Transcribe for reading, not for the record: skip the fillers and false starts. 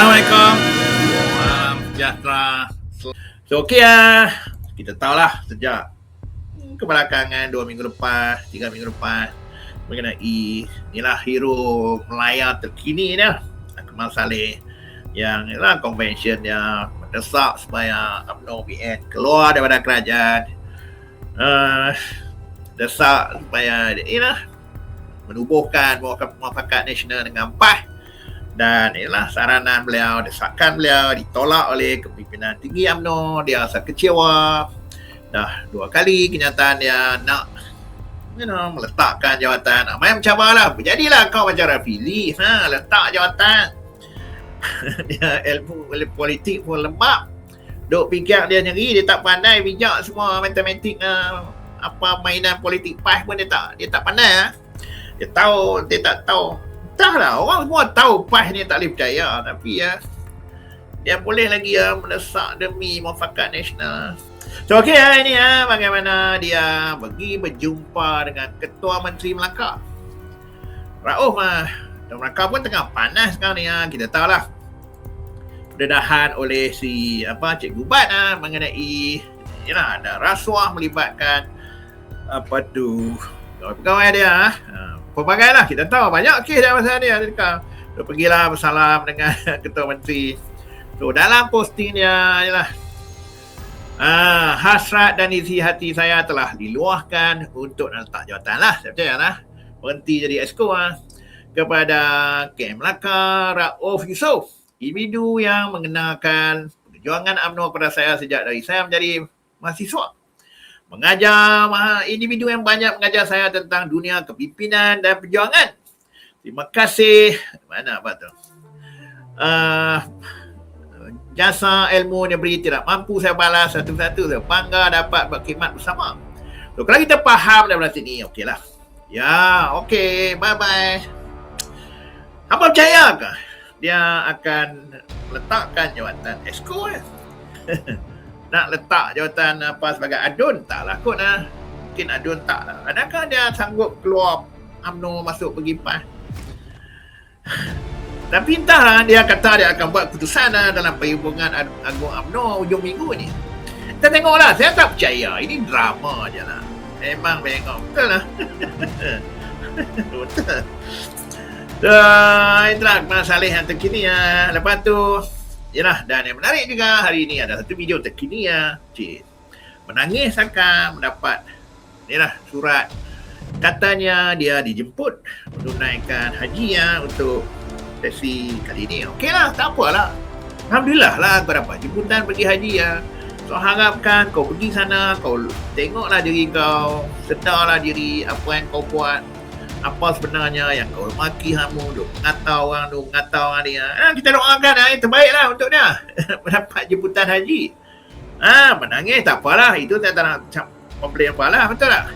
Assalamualaikum. Salam sejahtera. So okey kita tahulah sejak kebelakangan 2 minggu lepas, 3 minggu lepas mengenai inilah hero Melaya terkini dia, Akmal Saleh, yang ialah convention yang mendesak supaya UMNO PN keluar daripada kerajaan, desak supaya ialah menubuhkan muafakat nasional dengan PAS. Dan ialah saranan beliau, desakan beliau ditolak oleh kepimpinan tinggi UMNO. Dia rasa kecewa. Dah 2 kali kenyataan dia nak meletakkan jawatan. Main mencabarlah. Berjadilah kau macam Rafili, letak jawatan. Dia ilmu politik pun lembab. Duk fikir dia sendiri, dia tak pandai bijak semua matematik, apa mainan politik PAS pun dia tak pandai. Dia tak tahu. Entahlah, orang semua tahu PAS ni tak boleh percaya, tapi dia boleh lagi mendesak demi muafakat nasional. So okey ini bagaimana dia pergi berjumpa dengan Ketua Menteri Melaka, Rauf. Dan Melaka pun tengah panas sekarang ni. Kita tahulah pendedahan oleh si Cikgu Bat mengenai ada rasuah melibatkan pegawai dia. Pelbagailah, kita tahu banyak kes dah pasal dia. Dia pergilah bersalam dengan Ketua Menteri. So dalam posting dia hasrat dan isi hati saya telah diluahkan untuk nak letak jawatan lah. Saya percaya lah, berhenti jadi esko kepada KM Melaka Rauf Yusof, individu yang mengenalkan perjuangan UMNO kepada saya sejak dari saya menjadi mahasiswa. Mengajar individu yang banyak mengajar saya tentang dunia kepimpinan dan perjuangan. Terima kasih. Mana tu? Jasa ilmu yang beri tidak mampu saya balas satu-satu. Saya bangga dapat berkhidmat bersama. So, kalau kita faham daripada sini, okeylah. Ya, okey. Bye-bye. Apa percaya ke dia akan letakkan jawatan esko? Nak letak jawatan sebagai adun, taklah kot mungkin adun taklah. Adakah dia sanggup keluar UMNO masuk pergi PAS? Tapi entahlah, dia kata dia akan buat keputusan dalam perhubungan agung UMNO hujung minggu ni. Kita tengoklah, saya tak percaya, ini drama je lah. Memang bengok, betul lah. Betul. Itulah Akmal Saleh yang terkini. Lepas tu dan yang menarik juga, hari ini ada satu video terkini menangis akan mendapat surat. Katanya dia dijemput menunaikan haji untuk sesi kali ini. Okeylah, tak apalah. Alhamdulillah lah kau dapat jemputan pergi haji. So harapkan kau pergi sana, kau tengoklah diri kau, sedarlah diri apa yang kau buat, apa sebenarnya yang kau maki hamu, duk mengatau orang dia. Kita doakan yang terbaiklah untuk dia mendapat jemputan haji. Menangis tak apalah, itu tak nak komplain apalah, betul tak?